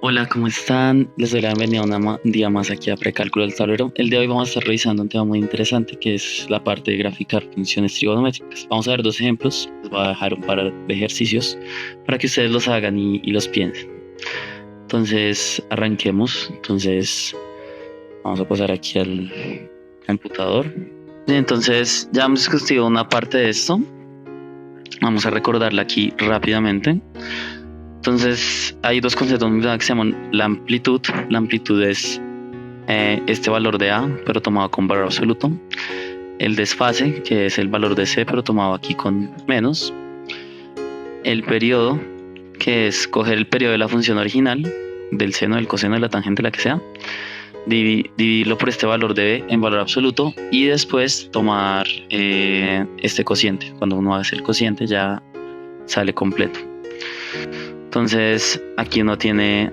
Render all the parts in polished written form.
Hola, ¿cómo están? Les doy la bienvenida un día más aquí a Precálculo del Tablero. El de hoy vamos a estar revisando un tema muy interesante que es la parte de graficar funciones trigonométricas. Vamos a ver dos ejemplos, les voy a dejar un par de ejercicios para que ustedes los hagan y los piensen. Entonces, arranquemos. Vamos a pasar aquí al computador. Entonces, ya hemos discutido una parte de esto. Vamos a recordarla aquí rápidamente. Entonces hay dos conceptos que se llaman la amplitud. La amplitud es este valor de A, pero tomado con valor absoluto. El desfase, que es el valor de C, pero tomado aquí con menos. El periodo, que es coger el periodo de la función original, del seno, del coseno, de la tangente, la que sea, dividirlo por este valor de B en valor absoluto y después tomar este cociente. Cuando uno hace el cociente ya sale completo. Entonces aquí uno tiene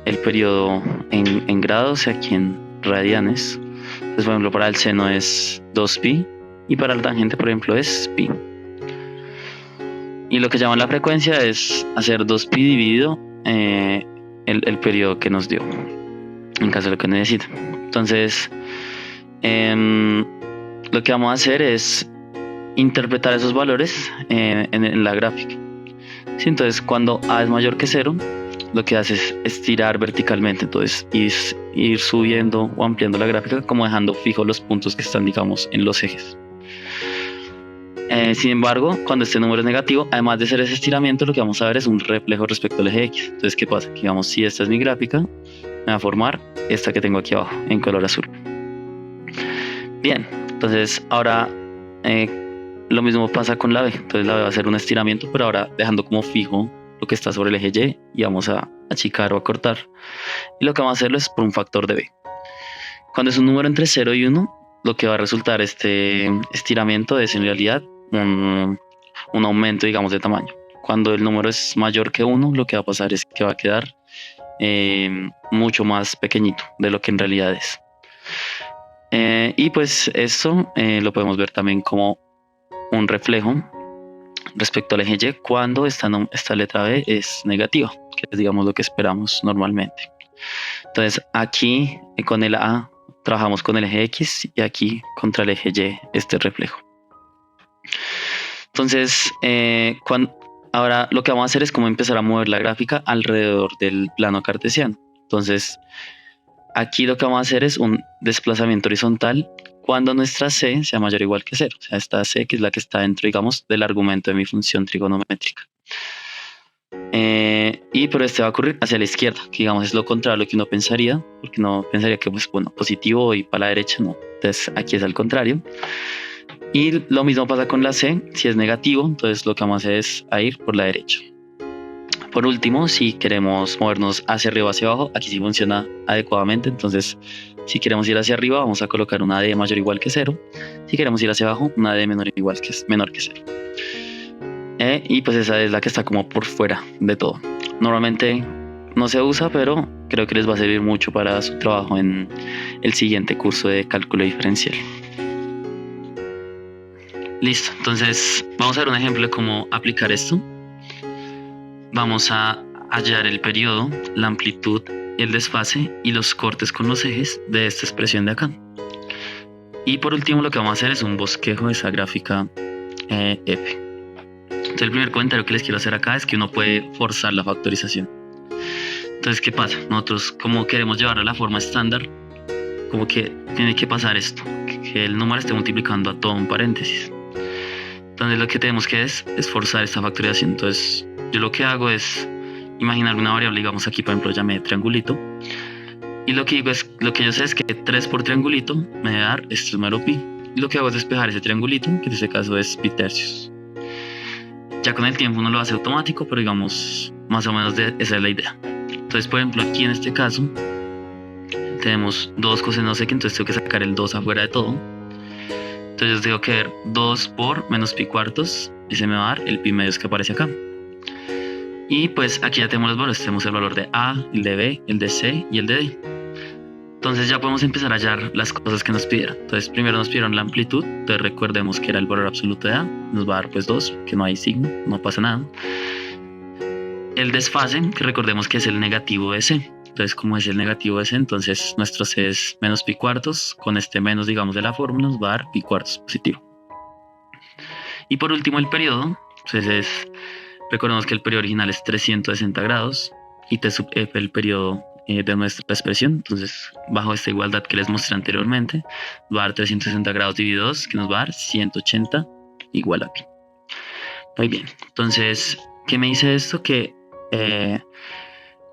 el periodo en grados y aquí en radianes. Entonces, por ejemplo, para el seno es 2pi y para la tangente, por ejemplo, es pi. Y lo que llaman la frecuencia es hacer 2pi dividido el periodo que nos dio, en caso de lo que necesite. Entonces, lo que vamos a hacer es interpretar esos valores en la gráfica. Sí, entonces cuando A es mayor que 0, lo que hace es estirar verticalmente, entonces ir subiendo o ampliando la gráfica, como dejando fijos los puntos que están, digamos, en los ejes. Sin embargo, cuando este número es negativo, además de ser ese estiramiento, lo que vamos a ver es un reflejo respecto al eje X. Entonces, ¿qué pasa? Que, digamos, si esta es mi gráfica, me va a formar esta que tengo aquí abajo, en color azul. Bien, entonces ahora lo mismo pasa con la B. Entonces la B va a hacer un estiramiento, pero ahora dejando como fijo lo que está sobre el eje Y vamos a achicar o a cortar. Y lo que vamos a hacerlo es por un factor de B. Cuando es un número entre 0 y 1, lo que va a resultar este estiramiento es en realidad un aumento, digamos, de tamaño. Cuando el número es mayor que 1, lo que va a pasar es que va a quedar mucho más pequeñito de lo que en realidad es. Y pues esto lo podemos ver también como un reflejo respecto al eje Y cuando esta letra B es negativa, que es, digamos, lo que esperamos normalmente. Entonces aquí con el A trabajamos con el eje X y aquí contra el eje Y este reflejo. Entonces ahora lo que vamos a hacer es como empezar a mover la gráfica alrededor del plano cartesiano. Entonces aquí lo que vamos a hacer es un desplazamiento horizontal cuando nuestra C sea mayor o igual que 0. O sea, esta C que es la que está dentro, digamos, del argumento de mi función trigonométrica. Pero este va a ocurrir hacia la izquierda, que, digamos, es lo contrario a lo que uno pensaría, porque uno pensaría que, pues, bueno, positivo y para la derecha, no. Entonces aquí es al contrario. Y lo mismo pasa con la C. Si es negativo, entonces lo que vamos a hacer es ir por la derecha. Por último, si queremos movernos hacia arriba o hacia abajo, aquí sí funciona adecuadamente. Entonces, si queremos ir hacia arriba, vamos a colocar una D mayor o igual que 0. Si queremos ir hacia abajo, una D menor que 0. Y pues esa es la que está como por fuera de todo. Normalmente no se usa, pero creo que les va a servir mucho para su trabajo en el siguiente curso de cálculo diferencial. Listo, entonces vamos a ver un ejemplo de cómo aplicar esto. Vamos a hallar el periodo, la amplitud, el desfase y los cortes con los ejes de esta expresión de acá. Y por último lo que vamos a hacer es un bosquejo de esa gráfica F. Entonces el primer comentario que les quiero hacer acá es que uno puede forzar la factorización. Entonces, ¿qué pasa? Nosotros, como queremos llevar a la forma estándar, como que tiene que pasar esto, que el número esté multiplicando a todo un paréntesis. Entonces lo que tenemos que es forzar esta factorización. Entonces yo lo que hago es imaginar una variable, digamos aquí por ejemplo llamé triangulito, y lo que digo es, lo que yo sé es que 3 por triangulito me va a dar este número pi, y lo que hago es despejar ese triangulito, que en este caso es pi tercios. Ya con el tiempo uno lo hace automático, pero digamos más o menos esa es la idea. Entonces, por ejemplo, aquí en este caso tenemos 2 coseno sec, entonces tengo que sacar el 2 afuera de todo. Entonces tengo que ver 2 por menos pi cuartos, y se me va a dar el pi medios que aparece acá. Y pues aquí ya tenemos los valores, tenemos el valor de A, el de B, el de C y el de D. Entonces ya podemos empezar a hallar las cosas que nos pidieron. Entonces primero nos pidieron la amplitud, entonces recordemos que era el valor absoluto de A, nos va a dar pues 2, que no hay signo, no pasa nada. El desfase, que recordemos que es el negativo de C. entonces como es el negativo ese, entonces nuestro C es menos pi cuartos, con este menos, digamos, de la fórmula nos va a dar pi cuartos positivo. Y por último el periodo, entonces recordemos que el periodo original es 360 grados y T sub F el periodo de nuestra expresión. Entonces, bajo esta igualdad que les mostré anteriormente, va a dar 360 grados dividido 2, que nos va a dar 180 igual a pi. Muy bien, entonces, ¿qué me dice esto? Que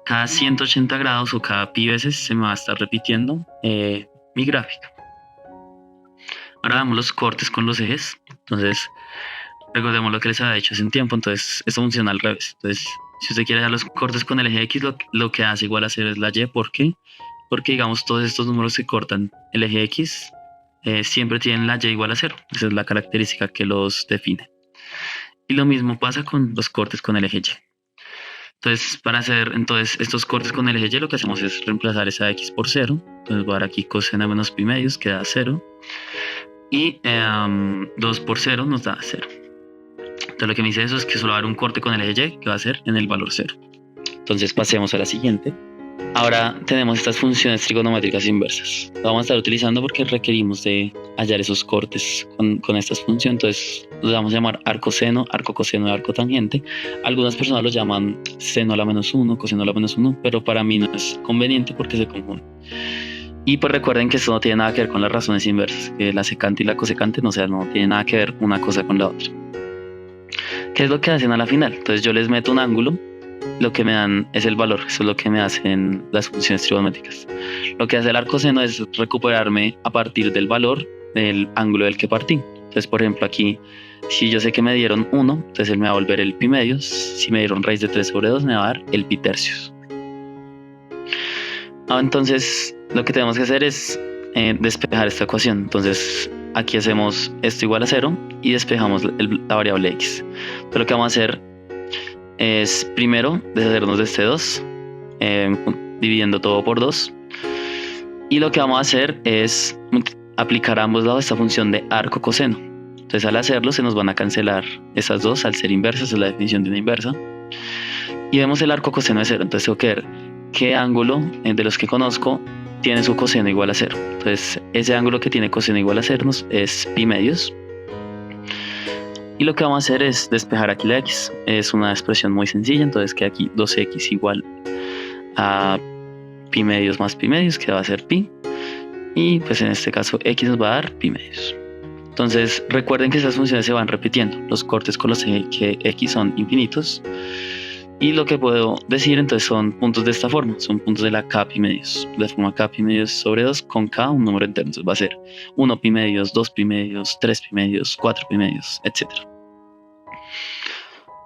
cada 180 grados o cada pi veces se me va a estar repitiendo mi gráfica. Ahora damos los cortes con los ejes. Entonces, recordemos lo que les había dicho hace un tiempo. Entonces, esto funciona al revés. Entonces, si usted quiere dar los cortes con el eje X, lo que hace igual a cero es la Y. ¿Por qué? Porque, digamos, todos estos números que cortan el eje X siempre tienen la Y igual a 0. Esa es la característica que los define. Y lo mismo pasa con los cortes con el eje Y. Entonces, para hacer estos cortes con el eje Y, lo que hacemos es reemplazar esa X por 0. Entonces, voy a dar aquí coseno menos pi medios, queda 0. Y 2 por 0 nos da 0. Entonces lo que me dice eso es que solo va a haber un corte con el eje Y que va a ser en el valor 0. Entonces pasemos a la siguiente. Ahora tenemos estas funciones trigonométricas inversas. Lo vamos a estar utilizando porque requerimos de hallar esos cortes con estas funciones. Entonces los vamos a llamar arco seno, arco coseno y arco tangente. Algunas personas lo llaman seno a la menos 1, coseno a la menos 1, pero para mí no es conveniente porque se confunden. Y pues recuerden que esto no tiene nada que ver con las razones inversas, que la secante y la cosecante no tiene nada que ver una cosa con la otra. ¿Qué es lo que hacen a la final? Entonces yo les meto un ángulo, lo que me dan es el valor, eso es lo que me hacen las funciones trigonométricas. Lo que hace el arco seno es recuperarme a partir del valor del ángulo del que partí. Entonces, por ejemplo, aquí, si yo sé que me dieron 1, entonces él me va a volver el pi medios. Si me dieron raíz de 3 sobre 2, me va a dar el pi tercios. Entonces, lo que tenemos que hacer es despejar esta ecuación. Entonces, aquí hacemos esto igual a 0 y despejamos la variable x. Entonces, lo que vamos a hacer es primero deshacernos de este 2, dividiendo todo por 2. Y lo que vamos a hacer es aplicar a ambos lados esta función de arco coseno. Entonces, al hacerlo, se nos van a cancelar esas dos al ser inversas, es la definición de una inversa. Y vemos el arco coseno de 0. Entonces, tengo que ver qué ángulo de los que conozco tiene su coseno igual a 0. Entonces, ese ángulo que tiene coseno igual a 0 es pi medios. Y lo que vamos a hacer es despejar aquí la x. Es una expresión muy sencilla, entonces queda aquí 2x igual a pi medios más pi medios, que va a ser pi. Y pues en este caso x nos va a dar pi medios. Entonces recuerden que esas funciones se van repitiendo. Los cortes con los ejes x son infinitos. Y lo que puedo decir entonces son puntos de esta forma, son puntos de la k pi medios, de forma k pi medios sobre 2 con k un número entero. Entonces va a ser 1 pi medios, 2 pi medios, 3 pi medios, 4 pi medios, etc.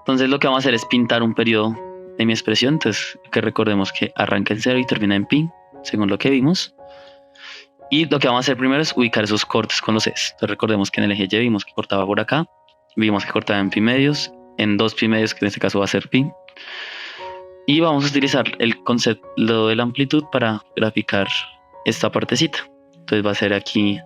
Entonces lo que vamos a hacer es pintar un periodo de mi expresión, entonces que recordemos que arranca en 0 y termina en pi, según lo que vimos. Y lo que vamos a hacer primero es ubicar esos cortes con los ejes. Entonces recordemos que en el eje Y vimos que cortaba por acá, vimos que cortaba en pi medios, en 2 pi medios, que en este caso va a ser pi. Y vamos a utilizar el concepto de la amplitud para graficar esta partecita. Entonces va a ser aquí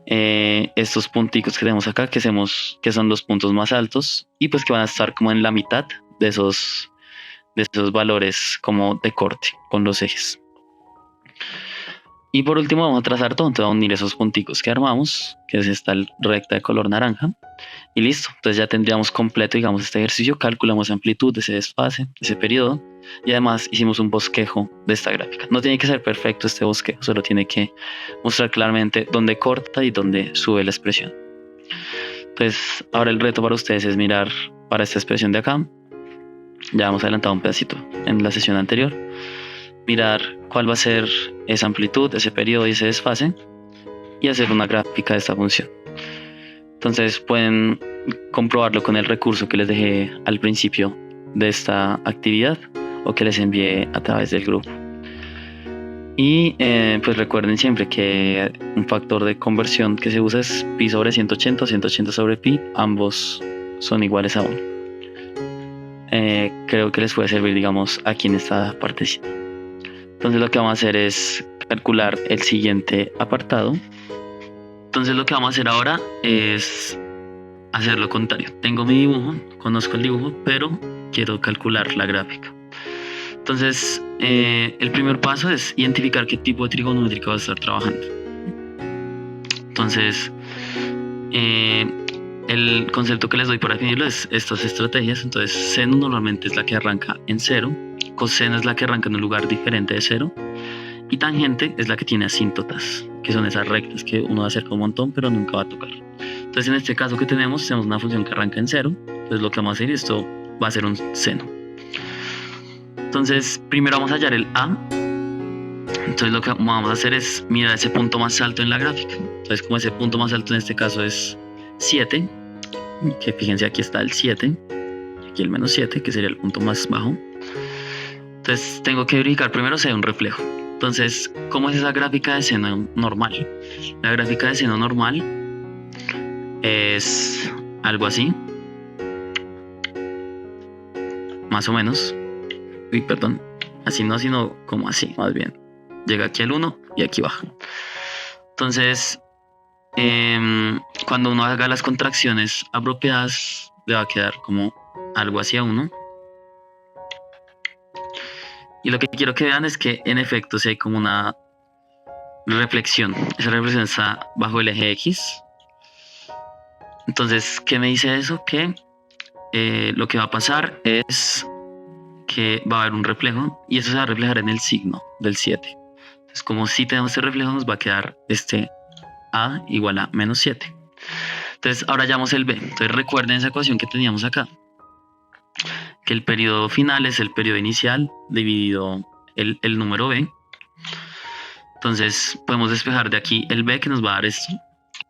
estos punticos que tenemos acá, que son los puntos más altos y pues que van a estar como en la mitad de esos valores como de corte con los ejes. Y por último vamos a trazar todo, entonces vamos a unir esos punticos que armamos, que es esta recta de color naranja. Y listo, entonces ya tendríamos completo, digamos, este ejercicio. Calculamos amplitud de ese desfase, de ese periodo, y además hicimos un bosquejo de esta gráfica. No tiene que ser perfecto este bosquejo, solo tiene que mostrar claramente dónde corta y dónde sube la expresión. Entonces ahora el reto para ustedes es mirar para esta expresión de acá. Ya hemos adelantado un pedacito en la sesión anterior. Mirar cuál va a ser esa amplitud, ese periodo y ese desfase, y hacer una gráfica de esta función. Entonces pueden comprobarlo con el recurso que les dejé al principio de esta actividad o que les envié a través del grupo. Y pues recuerden siempre que un factor de conversión que se usa es pi sobre 180 o 180 sobre pi, ambos son iguales a 1. Creo que les puede servir, digamos, aquí en esta partecita. Entonces lo que vamos a hacer es calcular el siguiente apartado. Entonces lo que vamos a hacer ahora es hacer lo contrario. Tengo mi dibujo, conozco el dibujo, pero quiero calcular la gráfica. Entonces, el primer paso es identificar qué tipo de trigonométrica va a estar trabajando. Entonces, el concepto que les doy para definirlo es estas estrategias. Entonces, seno normalmente es la que arranca en 0, coseno es la que arranca en un lugar diferente de 0, y tangente es la que tiene asíntotas, que son esas rectas que uno va a hacer con un montón, pero nunca va a tocar. Entonces, en este caso que tenemos una función que arranca en 0. Entonces, lo que vamos a hacer, esto va a ser un seno. Entonces, primero vamos a hallar el A. Entonces, lo que vamos a hacer es mirar ese punto más alto en la gráfica. Entonces, como ese punto más alto en este caso es 7, que fíjense, aquí está el 7, aquí el menos 7, que sería el punto más bajo. Entonces, tengo que verificar primero si hay un reflejo. Entonces, ¿cómo es esa gráfica de seno normal? La gráfica de seno normal es algo así, más o menos. Uy, perdón, así no, sino como así, más bien. Llega aquí al 1 y aquí baja. Entonces, cuando uno haga las contracciones apropiadas, le va a quedar como algo hacia 1. Y lo que quiero que vean es que, en efecto, si hay como una reflexión, esa reflexión está bajo el eje X. Entonces, ¿qué me dice eso? Que lo que va a pasar es que va a haber un reflejo, y eso se va a reflejar en el signo del 7. Entonces, como si tenemos este reflejo, nos va a quedar este A igual a menos 7. Entonces, ahora hallamos el B. Entonces, recuerden esa ecuación que teníamos acá, que el periodo final es el periodo inicial dividido el número B. Entonces, podemos despejar de aquí el B, que nos va a dar esto.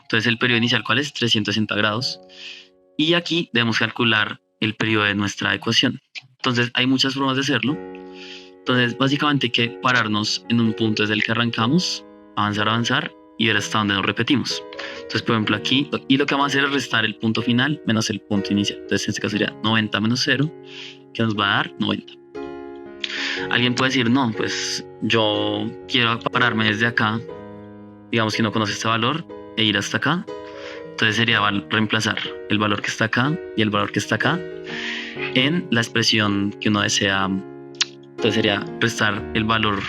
Entonces, el periodo inicial, ¿cuál es? 360 grados. Y aquí debemos calcular el periodo de nuestra ecuación. Entonces, hay muchas formas de hacerlo. Entonces, básicamente hay que pararnos en un punto desde el que arrancamos, avanzar y ver hasta dónde nos repetimos. Entonces, por ejemplo, aquí, y lo que vamos a hacer es restar el punto final menos el punto inicial. Entonces, en este caso sería 90 menos 0, que nos va a dar 90. Alguien puede decir, no, pues yo quiero pararme desde acá, digamos que no conoce este valor, e ir hasta acá. Entonces sería reemplazar el valor que está acá y el valor que está acá en la expresión que uno desea. Entonces sería restar el valor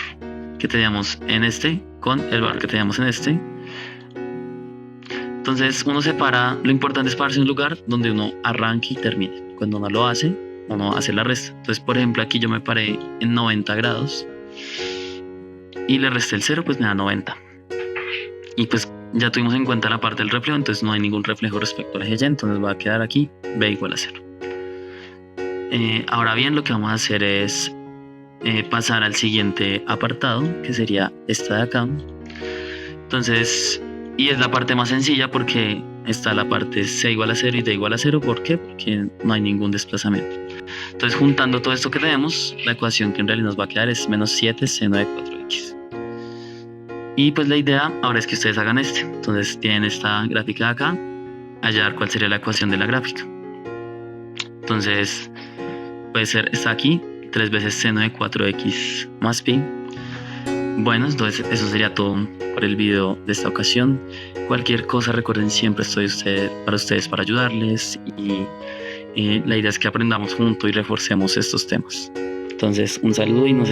que teníamos en este con el valor que teníamos en este. Entonces uno separa, lo importante es pararse en un lugar donde uno arranque y termine. Cuando uno lo hace, uno hace la resta. Entonces, por ejemplo, aquí yo me paré en 90 grados y le resté el 0, pues me da 90. Y pues ya tuvimos en cuenta la parte del reflejo, entonces no hay ningún reflejo respecto al eje Y, entonces va a quedar aquí B igual a 0. Ahora bien, lo que vamos a hacer es pasar al siguiente apartado, que sería esta de acá. Entonces, y es la parte más sencilla porque está la parte C igual a 0 y D igual a 0. ¿Por qué? Porque no hay ningún desplazamiento. Entonces, juntando todo esto que tenemos, la ecuación que en realidad nos va a quedar es menos 7 seno de 4x. Y pues la idea ahora es que ustedes hagan Entonces tienen esta gráfica de acá, hallar cuál sería la ecuación de la gráfica. Entonces puede ser esta aquí, 3 veces seno de 4x más pi. Bueno, entonces eso sería todo por el video de esta ocasión. Cualquier cosa, recuerden, siempre estoy para ustedes para ayudarles, y la idea es que aprendamos juntos y reforcemos estos temas. Entonces, un saludo y nos